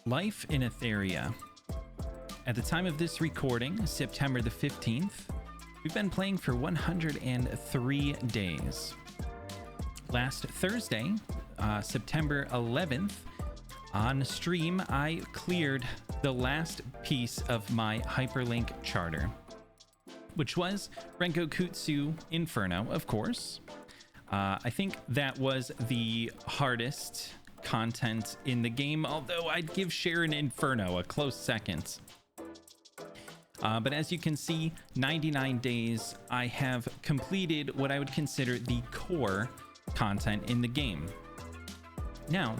Life in Etheria. At the time of this recording, September the 15th, we've been playing for 103 days. Last Thursday, September 11th, on stream, I cleared the last piece of my hyperlink charter, which was Renkokutsu Inferno, of course. I think that was the hardest content in the game, although I'd give Sharon Inferno a close second. But as you can see, 99 days, I have completed what I would consider the core content in the game. Now,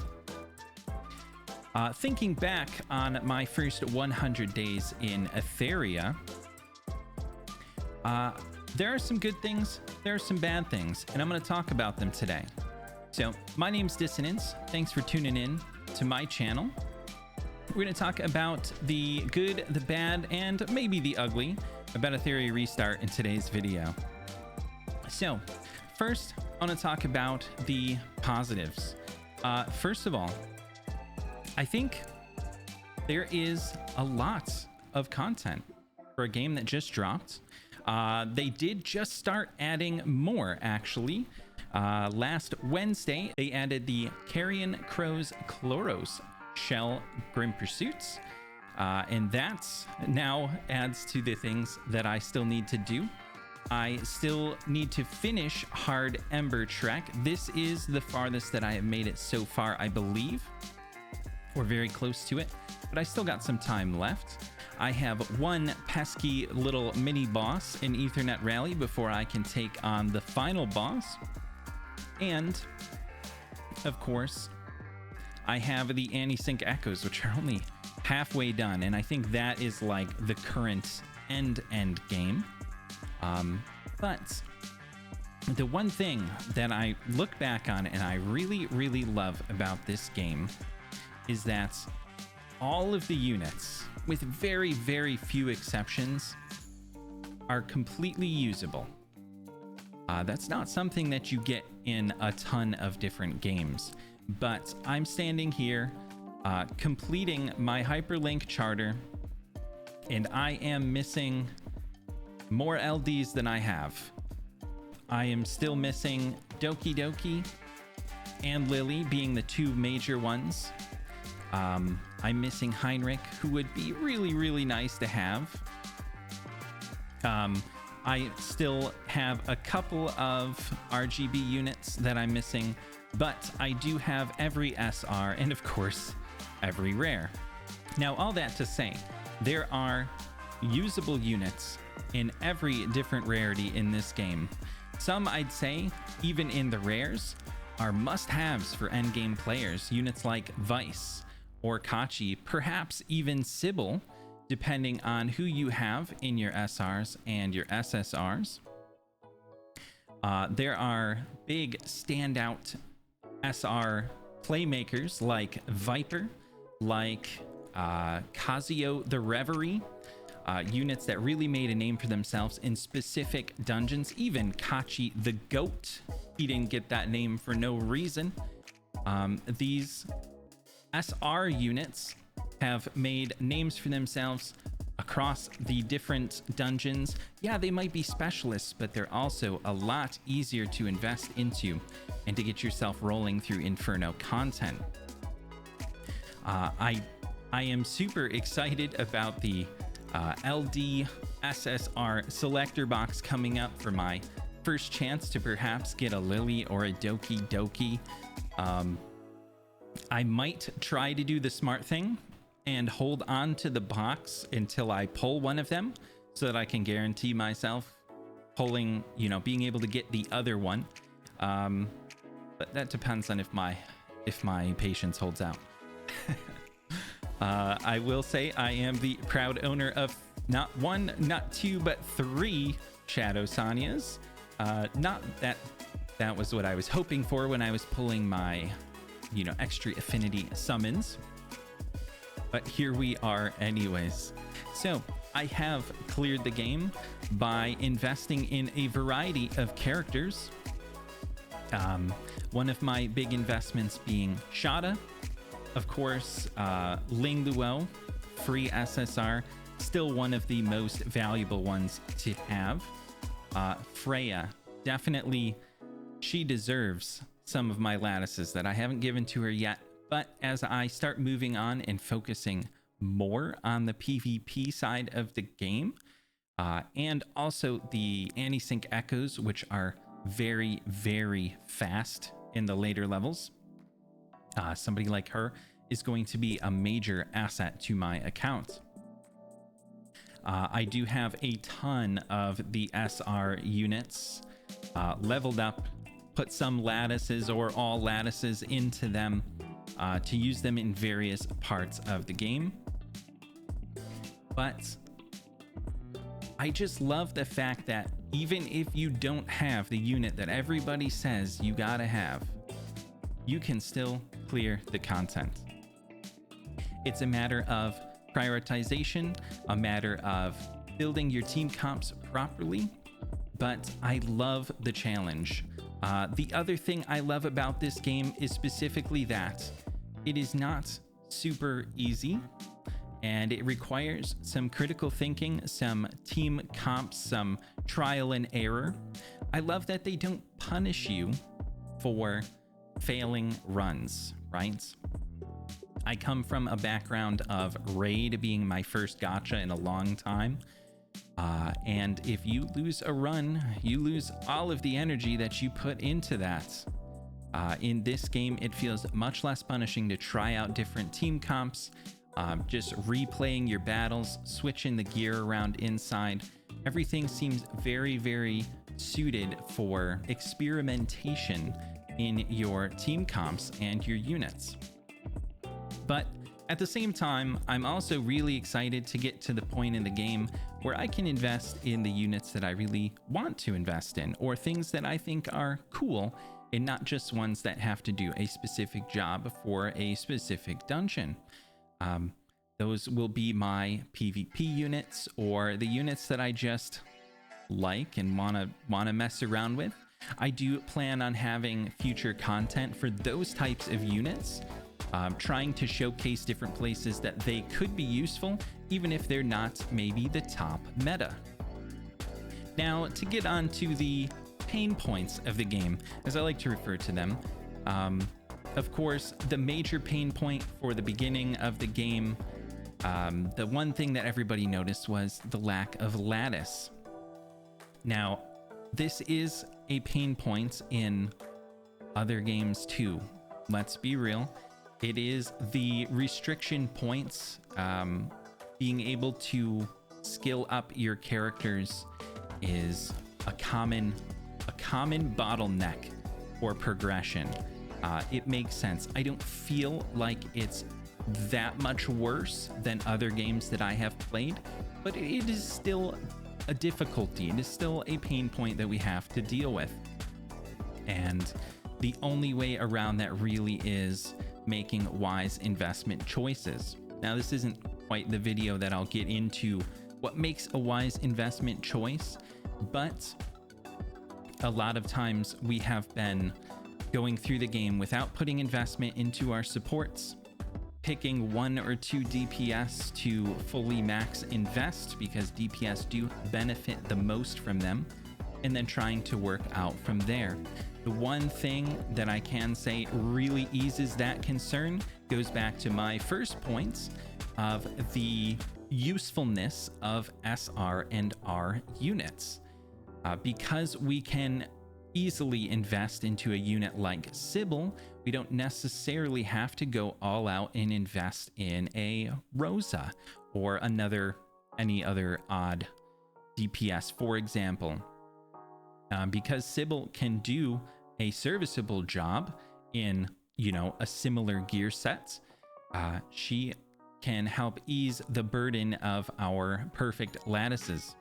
thinking back on my first 100 days in Etheria, there are some good things, there are some bad things, and I'm going to talk about them today. So, my name's Dissonance. Thanks for tuning in to my channel. We're going to talk about the good, the bad, and maybe the ugly about Etheria Restart in today's video. So, first, I want to talk about the positives. First of all, I think there is a lot of content for a game that just dropped. They did just start adding more, actually. Last Wednesday, they added the Carrion Crow's Chloros Shell Grim Pursuits, and that now adds to the things that I still need to do. I still need to finish Hard Ember Trek. This is the farthest that I have made it so far, I believe. We're very close to it, but I still got some time left. I have one pesky little mini boss in Ethernet Rally before I can take on the final boss. And, of course, I have the Anti-Sync Echoes, which are only halfway done, and I think that is like the current end game. But the one thing that I look back on and I really, really love about this game is that all of the units, with very, very few exceptions, are completely usable. That's not something that you get in a ton of different games, but I'm standing here completing my hyperlink charter, and I am missing more LDs than I have. I am still missing Doki Doki and Lily being the two major ones. I'm missing Heinrich, who would be really, really nice to have. I still have a couple of RGB units that I'm missing, but I do have every SR and, of course, every rare. Now, all that to say, there are usable units in every different rarity in this game. Some, I'd say, even in the rares, are must-haves for endgame players. Units like Vice or Kachi, perhaps even Sybil, depending on who you have in your SRs and your SSRs. There are big standout SR playmakers like Viper, like Kazuyo the Reverie, units that really made a name for themselves in specific dungeons. Even Kachi the Goat, he didn't get that name for no reason. These SR units have made names for themselves across the different dungeons. Yeah, they might be specialists, but they're also a lot easier to invest into and to get yourself rolling through Inferno content. I am super excited about the LD SSR selector box coming up for my first chance to perhaps get a Lily or a Doki Doki. I might try to do the smart thing and hold on to the box until I pull one of them so that I can guarantee myself pulling, being able to get the other one. But that depends on if my patience holds out. I will say I am the proud owner of not one, not two, but 3 Shadow Sanyas. Not that was what I was hoping for when I was pulling my extra affinity summons, but here we are anyways. So I have cleared the game by investing in a variety of characters. One of my big investments being Shada, Of course, Ling Luo, free SSR, still one of the most valuable ones to have. Freya, definitely, she deserves some of my lattices that I haven't given to her yet. But as I start moving on and focusing more on the PvP side of the game, and also the anti-sync echoes, which are very, very fast in the later levels, somebody like her is going to be a major asset to my account. I do have a ton of the SR units leveled up, put some lattices or all lattices into them to use them in various parts of the game. But I just love the fact that even if you don't have the unit that everybody says you gotta have, you can still clear the content. It's a matter of prioritization, a matter of building your team comps properly, but I love the challenge. The other thing I love about this game is specifically that it is not super easy, and it requires some critical thinking, some team comps, some trial and error. I love that they don't punish you for failing runs, right? I come from a background of raid being my first gacha in a long time. And if you lose a run, you lose all of the energy that you put into that. In this game, it feels much less punishing to try out different team comps, just replaying your battles, switching the gear around inside. Everything seems very, very suited for experimentation in your team comps and your units. But at the same time, I'm also really excited to get to the point in the game where I can invest in the units that I really want to invest in, or things that I think are cool, and not just ones that have to do a specific job for a specific dungeon. Those will be my PvP units, or the units that I just like and wanna mess around with. I do plan on having future content for those types of units, trying to showcase different places that they could be useful, even if they're not maybe the top meta. Now, to get on to the pain points of the game, as I like to refer to them, of course, the major pain point for the beginning of the game, the one thing that everybody noticed was the lack of lattice. Now, this is a pain point in other games too. Let's be real. It is the restriction points. Being able to skill up your characters is a common bottleneck for progression. It makes sense. I don't feel like it's that much worse than other games that I have played, but it is still a difficulty. It is still a pain point that we have to deal with. And the only way around that really is making wise investment choices. Now, this isn't quite the video that I'll get into what makes a wise investment choice, but a lot of times we have been going through the game without putting investment into our supports, picking 1 or 2 DPS to fully max invest because DPS do benefit the most from them, and then trying to work out from there. The one thing that I can say really eases that concern goes back to my first points of the usefulness of SR and R units. Because we can easily invest into a unit like Sybil, we don't necessarily have to go all out and invest in a Rosa or any other odd DPS, for example. Because Sybil can do a serviceable job in, a similar gear set, she can help ease the burden of our perfect lattices.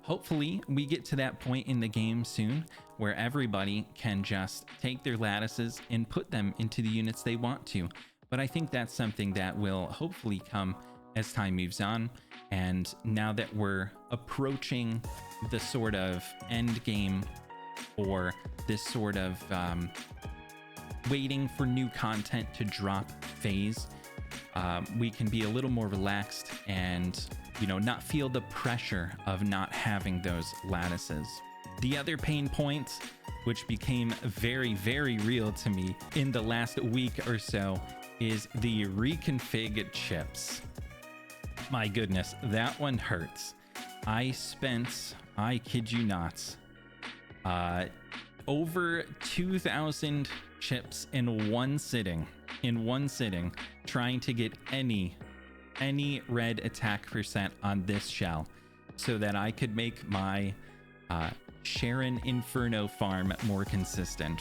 Hopefully, we get to that point in the game soon where everybody can just take their lattices and put them into the units they want to. But I think that's something that will hopefully come as time moves on. And now that we're approaching the sort of end game, or this sort of waiting for new content to drop phase, we can be a little more relaxed and, you know, not feel the pressure of not having those lattices. The other pain point, which became very, very real to me in the last week or so, is the reconfig chips. My goodness, that one hurts. I spent, I kid you not, over 2,000 chips in one sitting, trying to get any red attack percent on this shell so that I could make my Sharon Inferno farm more consistent.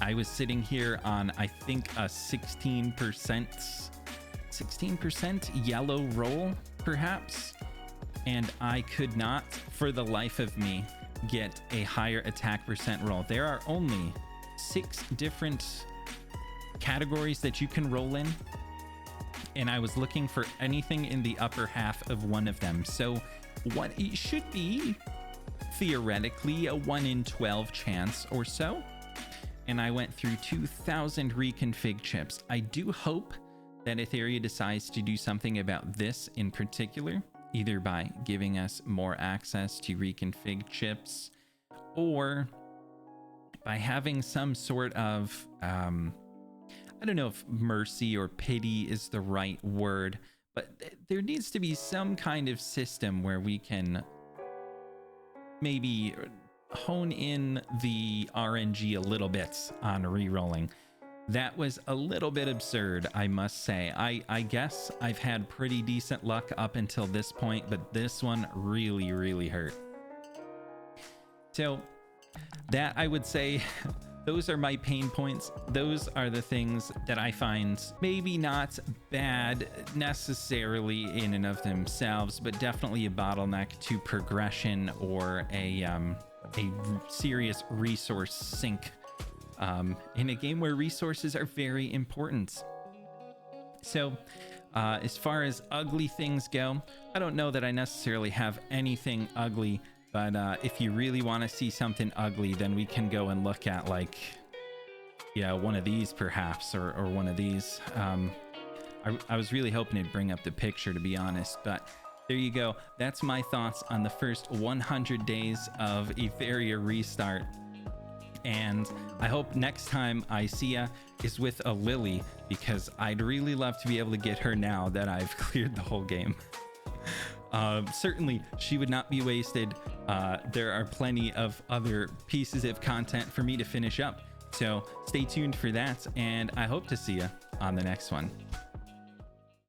I was sitting here on, I think, a 16% yellow roll, perhaps, and I could not, for the life of me, get a higher attack percent roll. There are only 6 different categories that you can roll in, and I was looking for anything in the upper half of one of them. So what it should be theoretically a 1 in 12 chance or so, and I went through 2,000 reconfig chips. I do hope that Etheria decides to do something about this in particular, either by giving us more access to reconfig chips or by having some sort of I don't know if mercy or pity is the right word, but there needs to be some kind of system where we can maybe hone in the RNG a little bit on re-rolling. That was a little bit absurd, I must say. I guess I've had pretty decent luck up until this point, but this one really, really hurt. So that, I would say, those are my pain points. Those are the things that I find maybe not bad necessarily in and of themselves, but definitely a bottleneck to progression or a serious resource sink in a game where resources are very important. So as far as ugly things go, I don't know that I necessarily have anything ugly, but if you really want to see something ugly, then we can go and look at, like, yeah, one of these perhaps, or one of these. I was really hoping it'd bring up the picture, to be honest, but there you go. That's my thoughts on the first 100 days of Etheria restart. And I hope next time I see ya is with a Lily, because I'd really love to be able to get her now that I've cleared the whole game. Certainly she would not be wasted. There are plenty of other pieces of content for me to finish up, so stay tuned for that, and I hope to see ya on the next one.